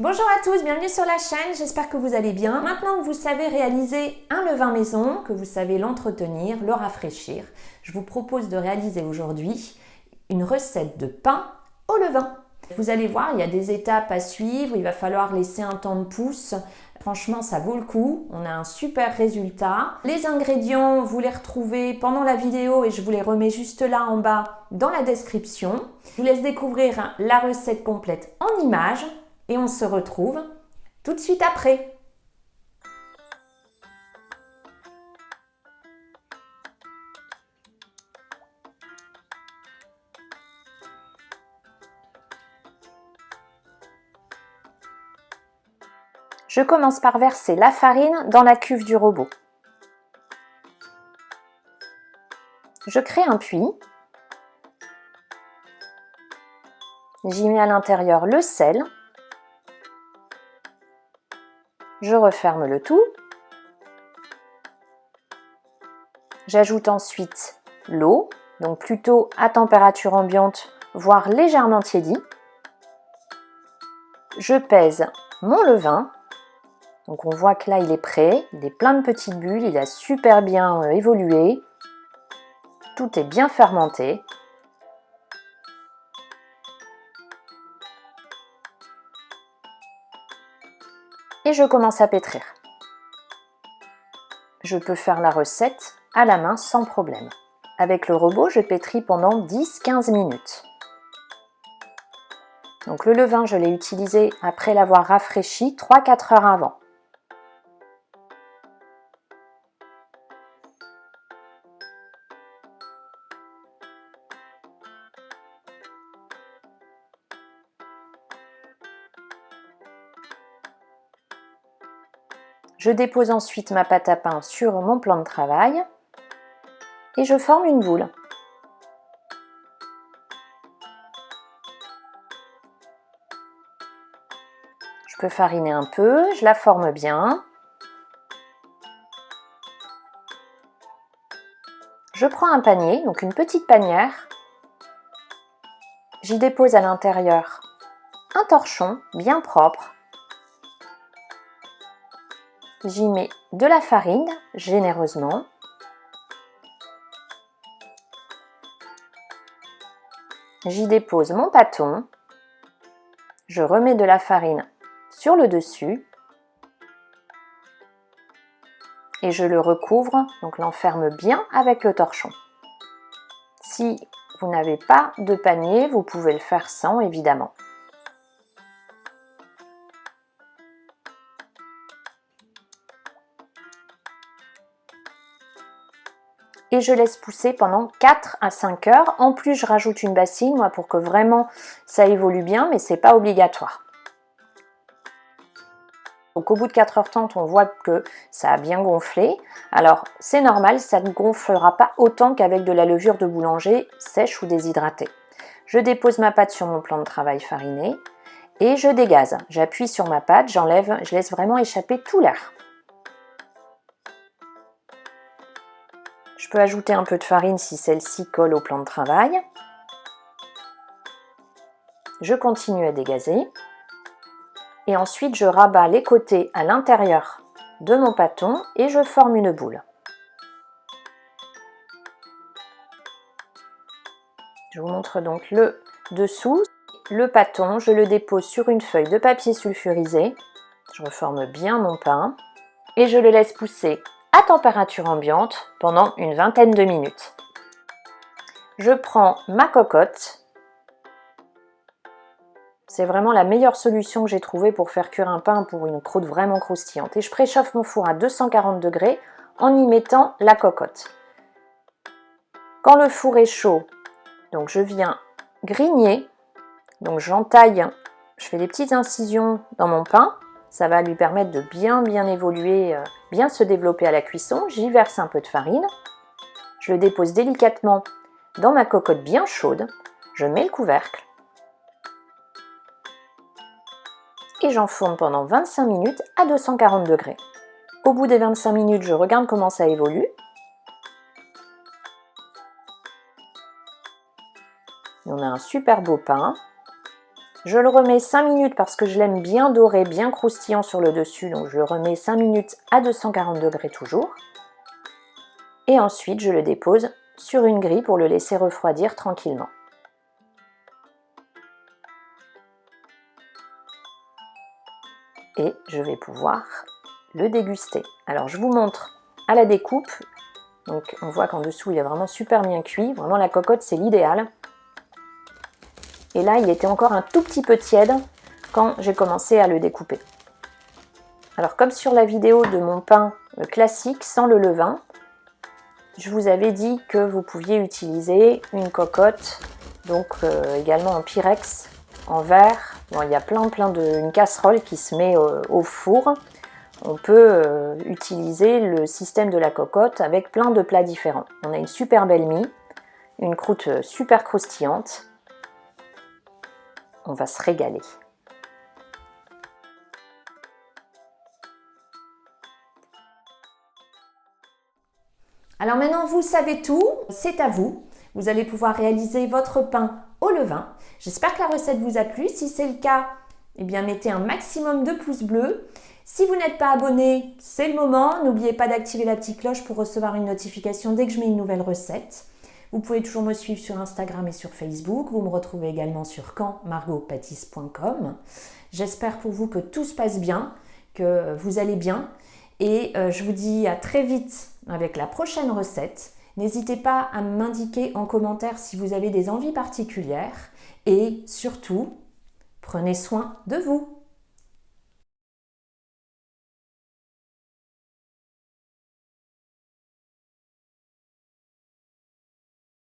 Bonjour à tous, bienvenue sur la chaîne, j'espère que vous allez bien. Maintenant que vous savez réaliser un levain maison, que vous savez l'entretenir, le rafraîchir, je vous propose de réaliser aujourd'hui une recette de pain au levain. Vous allez voir, il y a des étapes à suivre, il va falloir laisser un temps de pousse. Franchement, ça vaut le coup, on a un super résultat. Les ingrédients, vous les retrouvez pendant la vidéo et je vous les remets juste là en bas dans la description. Je vous laisse découvrir la recette complète en images. Et on se retrouve tout de suite après. Je commence par verser la farine dans la cuve du robot. Je crée un puits. J'y mets à l'intérieur le sel. Je referme le tout. J'ajoute ensuite l'eau, donc plutôt à température ambiante, voire légèrement tiédie. Je pèse mon levain. Donc on voit que là il est prêt, il est plein de petites bulles, il a super bien évolué. Tout est bien fermenté. Et je commence à pétrir. Je peux faire la recette à la main sans problème. Avec le robot, je pétris pendant 10-15 minutes. Donc le levain, je l'ai utilisé après l'avoir rafraîchi 3-4 heures avant. Je dépose ensuite ma pâte à pain sur mon plan de travail et je forme une boule. Je peux fariner un peu, je la forme bien. Je prends un panier, donc une petite panière. J'y dépose à l'intérieur un torchon bien propre. J'y mets de la farine, généreusement. J'y dépose mon pâton. Je remets de la farine sur le dessus. Et je le recouvre, donc l'enferme bien avec le torchon. Si vous n'avez pas de panier, vous pouvez le faire sans, évidemment. Et je laisse pousser pendant 4 à 5 heures. En plus, je rajoute une bassine, moi, pour que vraiment ça évolue bien, mais c'est pas obligatoire. Donc au bout de 4 heures trente, on voit que ça a bien gonflé. Alors c'est normal, ça ne gonflera pas autant qu'avec de la levure de boulanger sèche ou déshydratée. Je dépose ma pâte sur mon plan de travail fariné et je dégaze. J'appuie sur ma pâte, j'enlève, je laisse vraiment échapper tout l'air. Je peux ajouter un peu de farine si celle-ci colle au plan de travail. Je continue à dégazer. Et ensuite, je rabats les côtés à l'intérieur de mon pâton et je forme une boule. Je vous montre donc le dessous. Le pâton, je le dépose sur une feuille de papier sulfurisé. Je reforme bien mon pain et je le laisse pousser à température ambiante pendant une vingtaine de minutes. Je prends ma cocotte. C'est vraiment la meilleure solution que j'ai trouvée pour faire cuire un pain pour une croûte vraiment croustillante. Et je préchauffe mon four à 240 degrés en y mettant la cocotte. Quand le four est chaud, donc je viens grigner. Donc j'entaille, je fais des petites incisions dans mon pain. Ça va lui permettre de bien évoluer, bien se développer à la cuisson. J'y verse un peu de farine. Je le dépose délicatement dans ma cocotte bien chaude. Je mets le couvercle. Et j'enfourne pendant 25 minutes à 240 degrés. Au bout des 25 minutes, je regarde comment ça évolue. On a un super beau pain. Je le remets 5 minutes parce que je l'aime bien doré, bien croustillant sur le dessus, donc je le remets 5 minutes à 240 degrés toujours. Et ensuite, je le dépose sur une grille pour le laisser refroidir tranquillement. Et je vais pouvoir le déguster. Alors, je vous montre à la découpe. Donc, on voit qu'en dessous, il est vraiment super bien cuit. Vraiment, la cocotte, c'est l'idéal. Et là, il était encore un tout petit peu tiède quand j'ai commencé à le découper. Alors, comme sur la vidéo de mon pain classique, sans le levain, je vous avais dit que vous pouviez utiliser une cocotte, donc également en pyrex, en verre. Bon, il y a une casserole qui se met au four. On peut utiliser le système de la cocotte avec plein de plats différents. On a une super belle mie, une croûte super croustillante. On va se régaler. Alors maintenant, vous savez tout, c'est à vous. Vous allez pouvoir réaliser votre pain au levain. J'espère que la recette vous a plu. Si c'est le cas, eh bien mettez un maximum de pouces bleus. Si vous n'êtes pas abonné, c'est le moment. N'oubliez pas d'activer la petite cloche pour recevoir une notification dès que je mets une nouvelle recette. Vous pouvez toujours me suivre sur Instagram et sur Facebook. Vous me retrouvez également sur campmargotpâtisse.com. J'espère pour vous que tout se passe bien, que vous allez bien. Et je vous dis à très vite avec la prochaine recette. N'hésitez pas à m'indiquer en commentaire si vous avez des envies particulières. Et surtout, prenez soin de vous.